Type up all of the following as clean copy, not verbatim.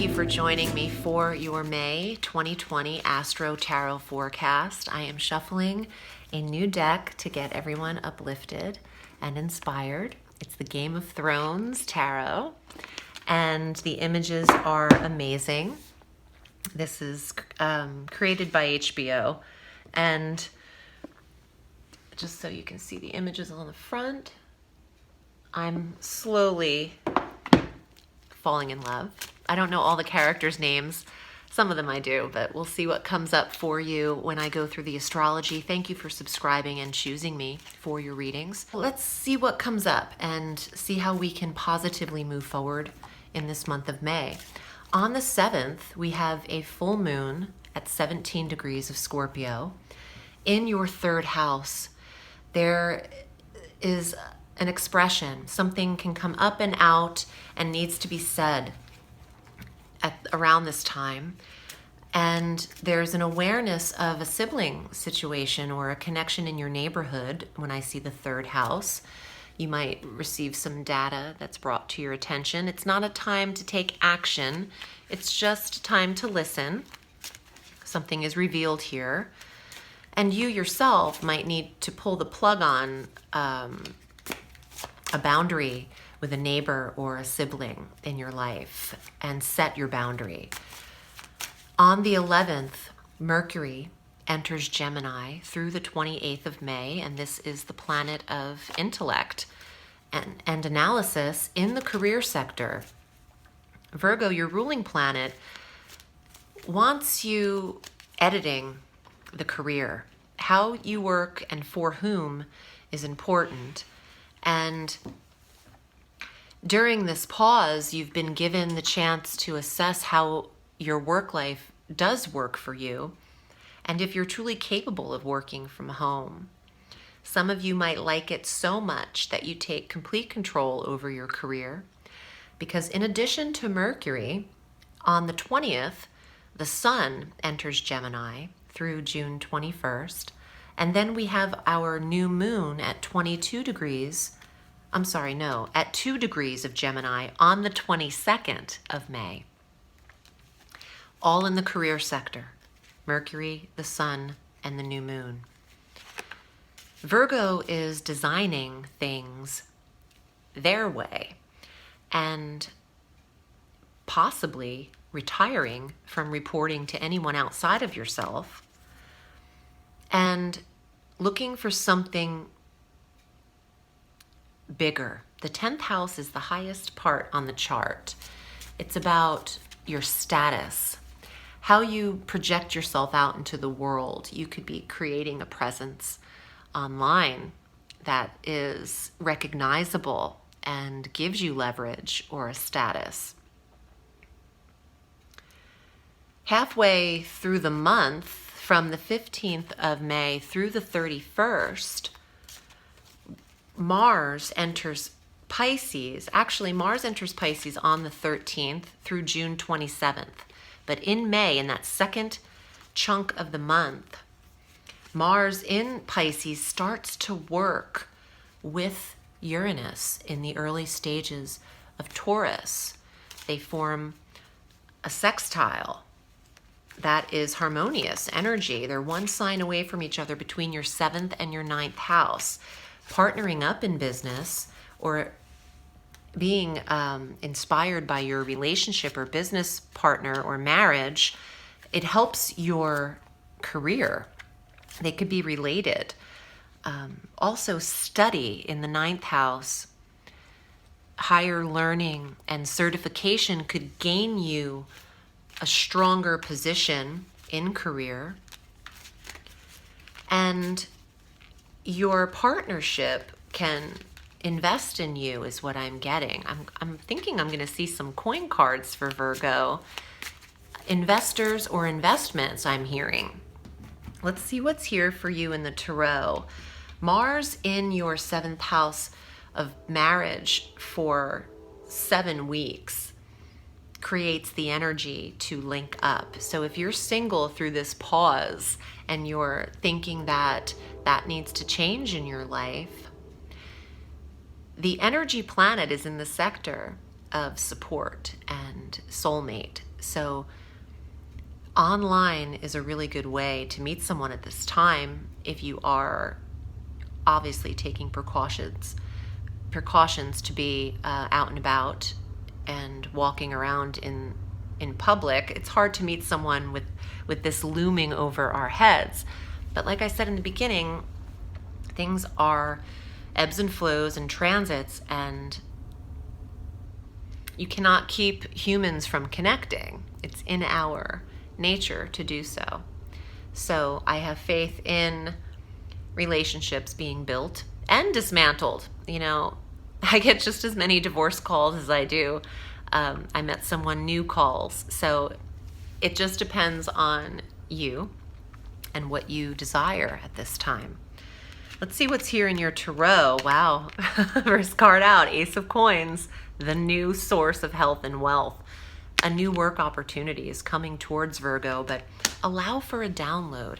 Thank you for joining me for your May 2020 Astro Tarot Forecast. I am shuffling a new deck to get everyone uplifted and inspired. It's the Game of Thrones Tarot, and the images are amazing. This is created by HBO, and just so you can see the images on the front, I'm slowly falling in love. I don't know all the characters' names. Some of them I do, but we'll see what comes up for you when I go through the astrology. Thank you for subscribing and choosing me for your readings. Let's see what comes up and see how we can positively move forward in this month of May. On the 7th, we have a full moon at 17 degrees of Scorpio. In your third house, there is an expression. Something can come up and out and needs to be said around this time. And there's an awareness of a sibling situation or a connection in your neighborhood. When I see the third house, you might receive some data that's brought to your attention. It's not a time to take action. It's just time to listen. Something is revealed here. And you yourself might need to pull the plug on a boundary with a neighbor or a sibling in your life and set your boundary. On the 11th, Mercury enters Gemini through the 28th of May, and this is the planet of intellect and analysis in the career sector. Virgo, your ruling planet, wants you editing the career. How you work and for whom is important. And during this pause, you've been given the chance to assess how your work life does work for you, and if you're truly capable of working from home. Some of you might like it so much that you take complete control over your career, because in addition to Mercury, on the 20th, the Sun enters Gemini through June 21st, and then we have our new moon at 2 degrees of Gemini on the 22nd of May. All in the career sector, Mercury, the Sun, and the new moon. Virgo is designing things their way and possibly retiring from reporting to anyone outside of yourself and looking for something bigger. The 10th house is the highest part on the chart. It's about your status, how you project yourself out into the world. You could be creating a presence online that is recognizable and gives you leverage or a status. Halfway through the month, from the 15th of May through the 31st, Mars enters Pisces. Actually, Mars enters Pisces on the 13th through June 27th. But in May, in that second chunk of the month, Mars in Pisces starts to work with Uranus in the early stages of Taurus. They form a sextile that is harmonious energy. They're one sign away from each other between your 7th and your 9th house. Partnering up in business or being inspired by your relationship or business partner or marriage, it helps your career. They could be related. Also, study in the 9th house. Higher learning and certification could gain you a stronger position in career. And your partnership can invest in you is what I'm getting. I'm thinking I'm going to see some coin cards for Virgo. Investors or investments, I'm hearing. Let's see what's here for you in the tarot. Mars in your 7th house of marriage for 7 weeks creates the energy to link up. So if you're single through this pause and you're thinking that that needs to change in your life, the energy planet is in the sector of support and soulmate. So online is a really good way to meet someone at this time if you are obviously taking precautions to be out and about and walking around in public. It's hard to meet someone with this looming over our heads. But like I said in the beginning, things are ebbs and flows and transits, and you cannot keep humans from connecting. It's in our nature to do so. So I have faith in relationships being built and dismantled. You know, I get just as many divorce calls as I do I met someone new calls. So it just depends on you and what you desire at this time. Let's see what's here in your tarot. Wow. First card out, Ace of Coins, the new source of health and wealth. A new work opportunity is coming towards Virgo, but allow for a download.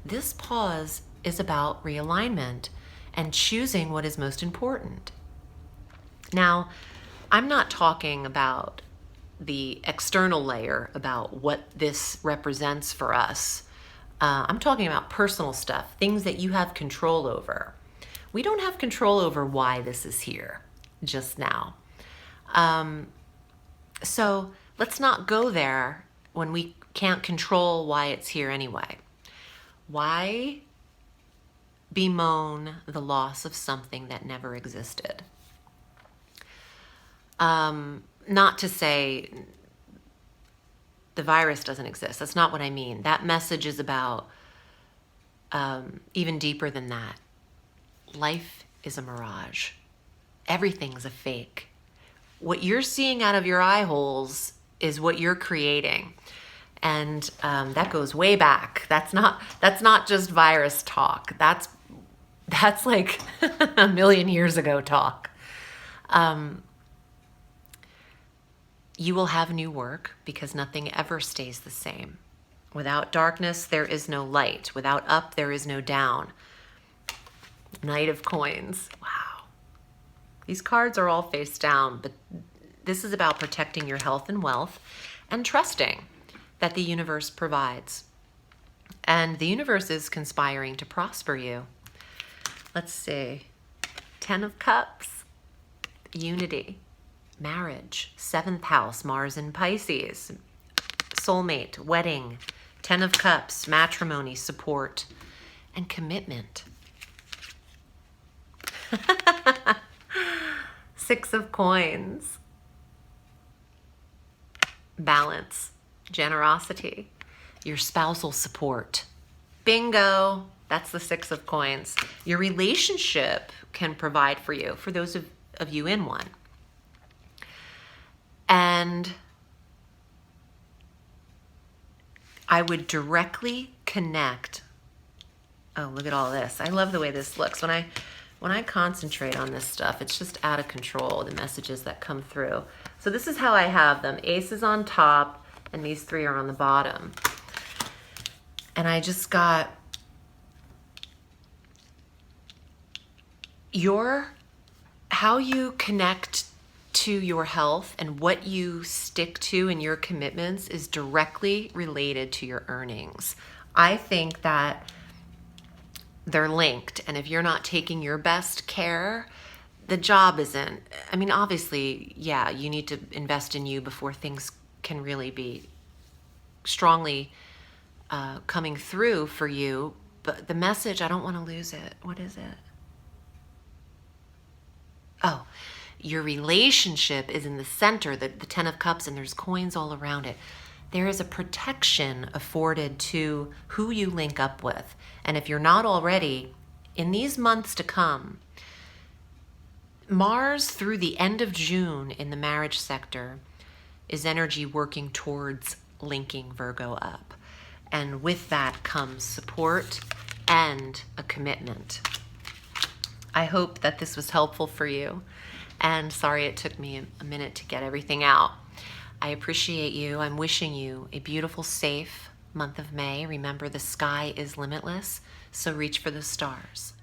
This pause is about realignment and choosing what is most important. Now, I'm not talking about the external layer, about what this represents for us. I'm talking about personal stuff, things that you have control over. We don't have control over why this is here just now. So let's not go there when we can't control why it's here anyway. Why bemoan the loss of something that never existed? Not to say the virus doesn't exist. That's not what I mean. That message is about even deeper than that. Life is a mirage. Everything's a fake. What you're seeing out of your eye holes is what you're creating. And that goes way back. That's not just virus talk. That's like a million years ago talk. You will have new work because nothing ever stays the same. Without darkness, there is no light. Without up, there is no down. Knight of Coins. Wow. These cards are all face down, but this is about protecting your health and wealth and trusting that the universe provides. And the universe is conspiring to prosper you. Let's see. 10 of Cups. Unity. Marriage. 7th house. Mars in Pisces. Soulmate. Wedding. 10 of Cups. Matrimony. Support. And commitment. 6 of Coins. Balance. Generosity. Your spousal support. Bingo. That's the 6 of Coins. Your relationship can provide for you, for those of you in one. And I would directly connect. Oh, look at all this. I love the way this looks. When I concentrate on this stuff, it's just out of control, the messages that come through. So this is how I have them. Ace is on top, and these 3 are on the bottom. And I just got how you connect to your health and what you stick to in your commitments is directly related to your earnings. I think that they're linked, and if you're not taking your best care, the job isn't. I mean, obviously, yeah, you need to invest in you before things can really be strongly coming through for you. But the message, I don't want to lose it. What is it? Oh, your relationship is in the center, the 10 of Cups, and there's coins all around it. There is a protection afforded to who you link up with. And if you're not already, in these months to come, Mars through the end of June in the marriage sector is energy working towards linking Virgo up. And with that comes support and a commitment. I hope that this was helpful for you. And sorry it took me a minute to get everything out. I appreciate you. I'm wishing you a beautiful, safe month of May. Remember, the sky is limitless, so reach for the stars.